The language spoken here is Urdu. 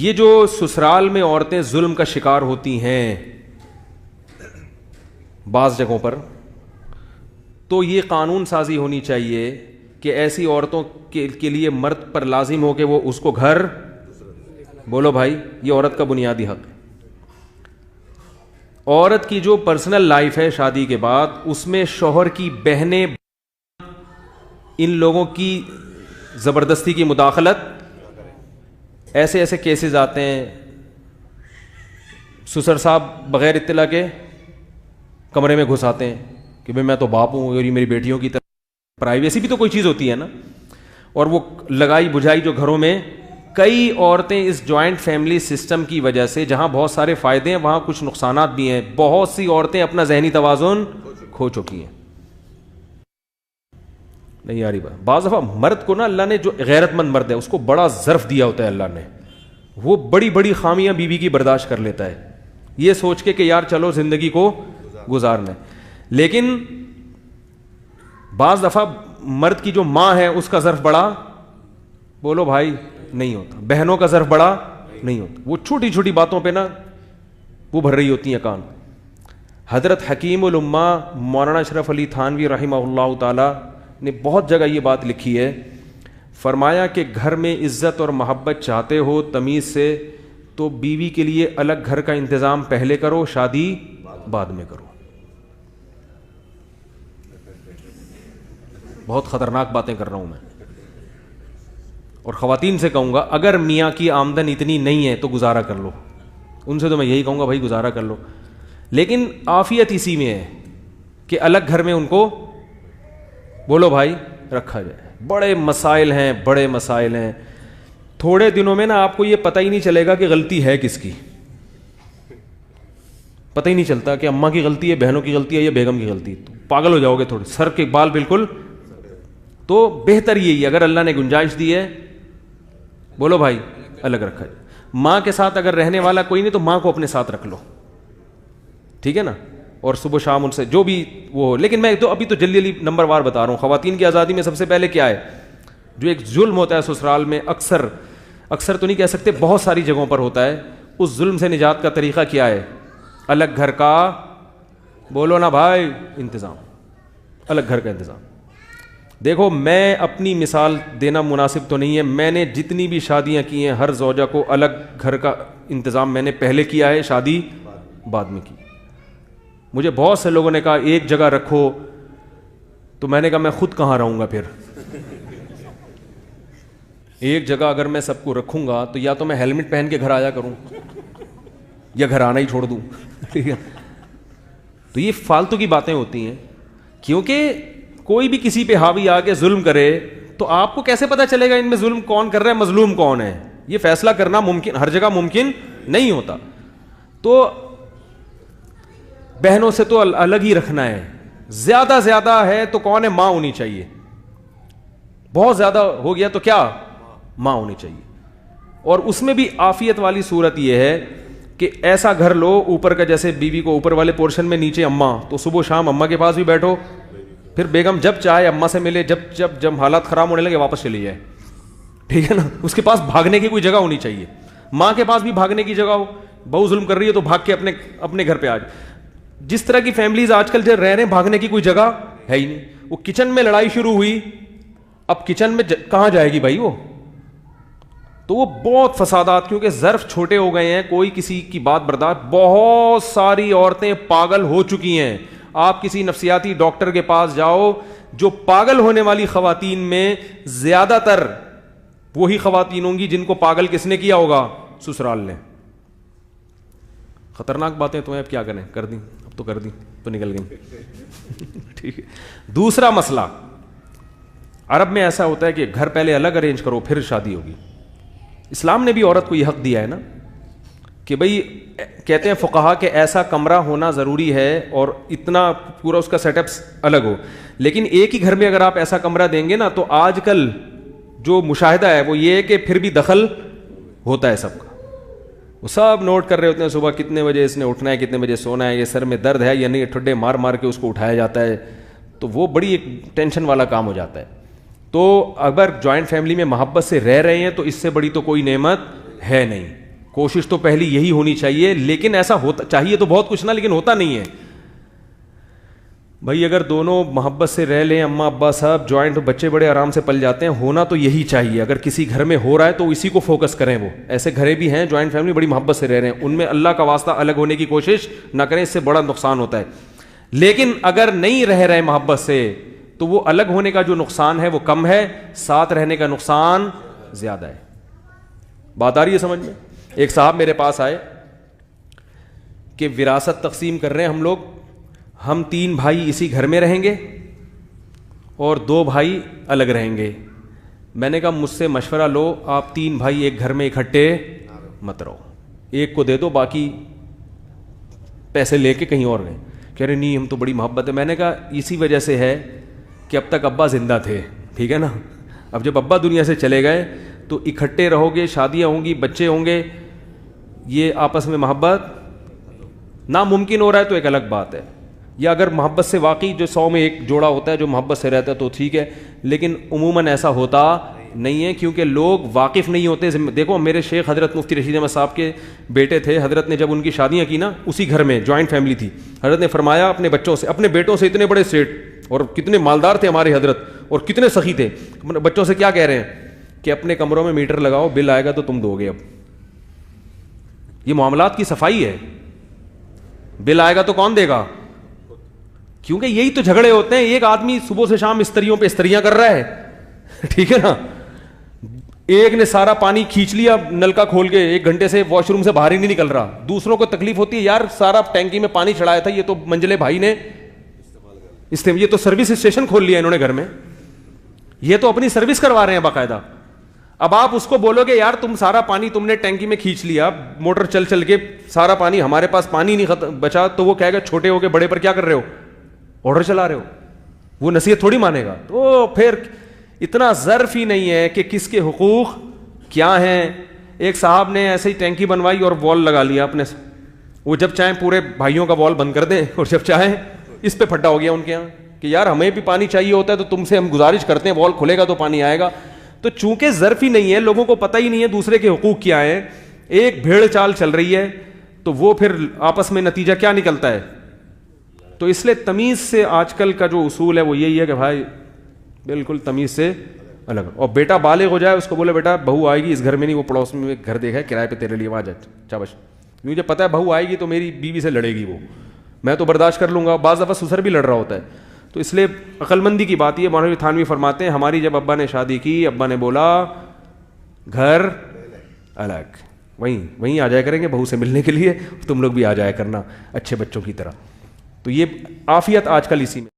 یہ جو سسرال میں عورتیں ظلم کا شکار ہوتی ہیں بعض جگہوں پر, تو یہ قانون سازی ہونی چاہیے کہ ایسی عورتوں کے لیے مرد پر لازم ہو کہ وہ اس کو گھر, بولو بھائی, یہ عورت کا بنیادی حق ہے. عورت کی جو پرسنل لائف ہے شادی کے بعد, اس میں شوہر کی بہنیں, ان لوگوں کی زبردستی کی مداخلت, ایسے ایسے کیسز آتے ہیں, سسر صاحب بغیر اطلاع کے کمرے میں گھس آتے ہیں کہ بھئی میں تو باپ ہوں اور یہ میری بیٹیوں کی طرف. پرائیویسی بھی تو کوئی چیز ہوتی ہے نا. اور وہ لگائی بجھائی جو گھروں میں, کئی عورتیں اس جوائنٹ فیملی سسٹم کی وجہ سے, جہاں بہت سارے فائدے ہیں وہاں کچھ نقصانات بھی ہیں, بہت سی عورتیں اپنا ذہنی توازن کھو چکی ہیں. نہیں آ رہی بات. بعض دفعہ مرد کو نا اللہ نے, جو غیرت مند مرد ہے اس کو بڑا ظرف دیا ہوتا ہے اللہ نے, وہ بڑی بڑی خامیاں بیوی کی برداشت کر لیتا ہے, یہ سوچ کے کہ یار چلو زندگی کو گزارنا ہے. لیکن بعض دفعہ مرد کی جو ماں ہے اس کا ظرف بڑا, بولو بھائی, نہیں ہوتا. بہنوں کا ظرف بڑا نہیں ہوتا. وہ چھوٹی چھوٹی باتوں پہ نا وہ بھر رہی ہوتی ہیں کان. حضرت حکیم الامہ مولانا اشرف علی تھانوی رحمہ اللہ تعالی نے بہت جگہ یہ بات لکھی ہے. فرمایا کہ گھر میں عزت اور محبت چاہتے ہو تمیز سے, تو بیوی کے لیے الگ گھر کا انتظام پہلے کرو, شادی بعد میں کرو. بہت خطرناک باتیں کر رہا ہوں میں, اور خواتین سے کہوں گا اگر میاں کی آمدن اتنی نہیں ہے تو گزارا کر لو. ان سے تو میں یہی کہوں گا بھائی گزارا کر لو, لیکن عافیت اسی میں ہے کہ الگ گھر میں ان کو, بولو بھائی, رکھا جائے. بڑے مسائل ہیں, بڑے مسائل ہیں. تھوڑے دنوں میں نا آپ کو یہ پتہ ہی نہیں چلے گا کہ غلطی ہے کس کی, پتہ ہی نہیں چلتا کہ اماں کی غلطی ہے, بہنوں کی غلطی ہے, یا بیگم کی غلطی. تو پاگل ہو جاؤ گے تھوڑے, سر کے بال بالکل. تو بہتر یہی اگر اللہ نے گنجائش دی ہے, بولو بھائی, الگ رکھا جائے. ماں کے ساتھ اگر رہنے والا کوئی نہیں تو ماں کو اپنے ساتھ رکھ لو, ٹھیک ہے نا, اور صبح شام ان سے جو بھی وہ ہو. لیکن میں تو ابھی تو جلدی جلدی نمبر وار بتا رہا ہوں. خواتین کی آزادی میں سب سے پہلے کیا ہے, جو ایک ظلم ہوتا ہے سسرال میں, اکثر تو نہیں کہہ سکتے, بہت ساری جگہوں پر ہوتا ہے, اس ظلم سے نجات کا طریقہ کیا ہے, الگ گھر کا, بولو نا بھائی, انتظام, الگ گھر کا انتظام. دیکھو میں اپنی مثال دینا مناسب تو نہیں ہے, میں نے جتنی بھی شادیاں کی ہیں ہر زوجہ کو الگ گھر کا انتظام میں نے پہلے کیا ہے, شادی بعد میں کی. مجھے بہت سے لوگوں نے کہا ایک جگہ رکھو, تو میں نے کہا میں خود کہاں رہوں گا پھر. ایک جگہ اگر میں سب کو رکھوں گا تو یا تو میں ہیلمٹ پہن کے گھر آیا کروں یا گھر آنا ہی چھوڑ دوں. ٹھیک ہے, تو یہ فالتو کی باتیں ہوتی ہیں, کیونکہ کوئی بھی کسی پہ حاوی آ کے ظلم کرے تو آپ کو کیسے پتا چلے گا ان میں ظلم کون کر رہا ہے, مظلوم کون ہے. یہ فیصلہ کرنا ممکن ہر جگہ ممکن نہیں ہوتا. تو بہنوں سے تو الگ ہی رکھنا ہے. زیادہ ہے تو کون ہے, ماں ہونی چاہیے. بہت زیادہ ہو گیا تو کیا, ماں ہونی چاہیے. اور اس میں بھی عافیت والی صورت یہ ہے کہ ایسا گھر لو اوپر کا, جیسے بیوی کو اوپر والے پورشن میں نیچے اماں, تو صبح شام اماں کے پاس بھی بیٹھو, پھر بیگم جب چاہے اماں سے ملے, جب حالات خراب ہونے لگے واپس چلی جائے. ٹھیک ہے نا, اس کے پاس بھاگنے کی کوئی جگہ ہونی چاہیے. ماں کے پاس بھی بھاگنے کی جگہ ہو, بہو ظلم کر رہی ہے تو بھاگ کے اپنے گھر پہ آ جائے. جس طرح کی فیملیز آج کل جو رہ رہے ہیں, بھاگنے کی کوئی جگہ ہے ہی نہیں. وہ کچن میں لڑائی شروع ہوئی, اب کچن میں کہاں جائے گی بھائی وہ, تو وہ بہت فسادات, کیونکہ ظرف چھوٹے ہو گئے ہیں, کوئی کسی کی بات برداشت. بہت ساری عورتیں پاگل ہو چکی ہیں. آپ کسی نفسیاتی ڈاکٹر کے پاس جاؤ, جو پاگل ہونے والی خواتین میں زیادہ تر وہی خواتین ہوں گی جن کو پاگل کس نے کیا ہوگا, سسرال نے. خطرناک باتیں تو ہیں, اب کیا کریں, کر دیں, اب تو کر دیں تو نکل گئیں. ٹھیک ہے. دوسرا مسئلہ, عرب میں ایسا ہوتا ہے کہ گھر پہلے الگ ارینج کرو پھر شادی ہوگی. اسلام نے بھی عورت کو یہ حق دیا ہے نا کہ بھئی, کہتے ہیں فقہا کہ ایسا کمرہ ہونا ضروری ہے اور اتنا پورا اس کا سیٹ اپ الگ ہو. لیکن ایک ہی گھر میں اگر آپ ایسا کمرہ دیں گے نا, تو آج کل جو مشاہدہ ہے وہ یہ ہے کہ پھر بھی دخل ہوتا ہے سب کا. وہ سب نوٹ کر رہے ہوتے ہیں صبح کتنے بجے اس نے اٹھنا ہے, کتنے بجے سونا ہے, یہ سر میں درد ہے یا نہیں, ٹھڈے مار مار کے اس کو اٹھایا جاتا ہے. تو وہ بڑی ایک ٹینشن والا کام ہو جاتا ہے. تو اگر جوائنٹ فیملی میں محبت سے رہ رہے ہیں تو اس سے بڑی تو کوئی نعمت ہے نہیں. کوشش تو پہلی یہی ہونی چاہیے, لیکن ایسا ہوتا چاہیے تو بہت کچھ نا, لیکن ہوتا نہیں ہے بھائی. اگر دونوں محبت سے رہ لیں, اماں ابا صاحب جوائنٹ, بچے بڑے آرام سے پل جاتے ہیں. ہونا تو یہی چاہیے. اگر کسی گھر میں ہو رہا ہے تو اسی کو فوکس کریں. وہ ایسے گھریں بھی ہیں جوائنٹ فیملی بڑی محبت سے رہ رہے ہیں, ان میں اللہ کا واسطہ الگ ہونے کی کوشش نہ کریں, اس سے بڑا نقصان ہوتا ہے. لیکن اگر نہیں رہ رہے محبت سے تو وہ الگ ہونے کا جو نقصان ہے وہ کم ہے, ساتھ رہنے کا نقصان زیادہ ہے. بات آ رہی ہے سمجھ میں؟ ایک صاحب میرے پاس آئے کہ وراثت تقسیم کر رہے ہیں ہم لوگ, ہم 3 بھائی اسی گھر میں رہیں گے اور 2 بھائی الگ رہیں گے. میں نے کہا مجھ سے مشورہ لو, آپ 3 بھائی ایک گھر میں اکٹھے مت رہو, ایک کو دے دو, باقی پیسے لے کے کہیں اور گئے. کہہ رہے نہیں ہم تو بڑی محبت ہے. میں نے کہا اسی وجہ سے ہے کہ اب تک ابا زندہ تھے, ٹھیک ہے نا. اب جب ابا دنیا سے چلے گئے تو اکٹھے رہو گے, شادیاں ہوں گی, بچے ہوں گے, یہ آپس میں محبت ناممکن ہو رہا ہے تو ایک الگ بات ہے. یا اگر محبت سے واقعی جو 100 میں ایک جوڑا ہوتا ہے جو محبت سے رہتا ہے تو ٹھیک ہے, لیکن عموماً ایسا ہوتا نہیں ہے کیونکہ لوگ واقف نہیں ہوتے. دیکھو میرے شیخ حضرت مفتی رشید احمد صاحب کے بیٹے تھے, حضرت نے جب ان کی شادیاں کی نا, اسی گھر میں جوائنٹ فیملی تھی, حضرت نے فرمایا اپنے بچوں سے, اپنے بیٹوں سے, اتنے بڑے سیٹ اور کتنے مالدار تھے ہمارے حضرت اور کتنے سخی تھے, بچوں سے کیا کہہ رہے ہیں کہ اپنے کمروں میں میٹر لگاؤ, بل آئے گا تو تم دو گے. اب یہ معاملات کی صفائی ہے, بل آئے گا تو کون دے گا, کیونکہ یہی تو جھگڑے ہوتے ہیں. ایک آدمی صبح سے شام استریوں پہ استریاں کر رہا ہے, ٹھیک ہے نا, ایک نے سارا پانی کھینچ لیا نلکا کھول کے, 1 گھنٹے سے واش روم سے باہر ہی نہیں نکل رہا. دوسروں کو تکلیف ہوتی ہے, یار سارا ٹینکی میں پانی چڑھایا تھا, یہ تو منجلے بھائی نے یہ تو سروس اسٹیشن کھول لیا انہوں نے گھر میں, یہ تو اپنی سروس کروا رہے ہیں باقاعدہ. اب آپ اس کو بولو گے یار تم سارا پانی تم نے ٹینکی میں کھینچ لیا, موٹر چل چل کے سارا پانی, ہمارے پاس پانی نہیں بچا, تو وہ کہے گا چھوٹے ہو کے بڑے پر کیا کر رہے ہو, آرڈر چلا رہے ہو. وہ نصیحت تھوڑی مانے گا. تو پھر اتنا ظرف ہی نہیں ہے کہ کس کے حقوق کیا ہیں. ایک صاحب نے ایسے ہی ٹینکی بنوائی اور وال لگا لیا اپنے, وہ جب چاہیں پورے بھائیوں کا وال بند کر دیں, اور جب چاہیں اس پہ پھٹا ہو گیا ان کے یہاں کہ یار ہمیں بھی پانی چاہیے ہوتا ہے تو تم سے ہم گزارش کرتے ہیں, وال کھلے گا تو پانی آئے گا. تو چونکہ ظرف ہی نہیں ہے, لوگوں کو پتہ ہی نہیں ہے دوسرے کے حقوق کیا ہیں, ایک بھیڑ چال چل رہی ہے, تو وہ پھر آپس میں نتیجہ کیا نکلتا ہے. تو اس لیے تمیز سے آج کل کا جو اصول ہے وہ یہی ہے کہ بھائی بالکل تمیز سے الگ. اور بیٹا بالغ ہو جائے, اس کو بولے بیٹا بہو آئے گی اس گھر میں نہیں, وہ پڑوس میں ایک گھر دیکھا ہے کرائے پہ تیرے لیے, وہاں جا چابش, مجھے پتا ہے بہو آئے گی تو میری بیوی سے لڑے گی, وہ میں تو برداشت کر لوں گا. بعض دفعہ سسر بھی لڑ رہا ہوتا ہے. تو اس لیے عقل مندی کی بات یہ, مولوی تھانوی فرماتے ہیں ہماری جب ابا نے شادی کی, ابا نے بولا گھر الگ, وہیں آ جایا کریں گے بہو سے ملنے کے لیے, تم لوگ بھی آ جایا کرنا اچھے بچوں کی طرح. تو یہ عافیت آج کل اسی میں.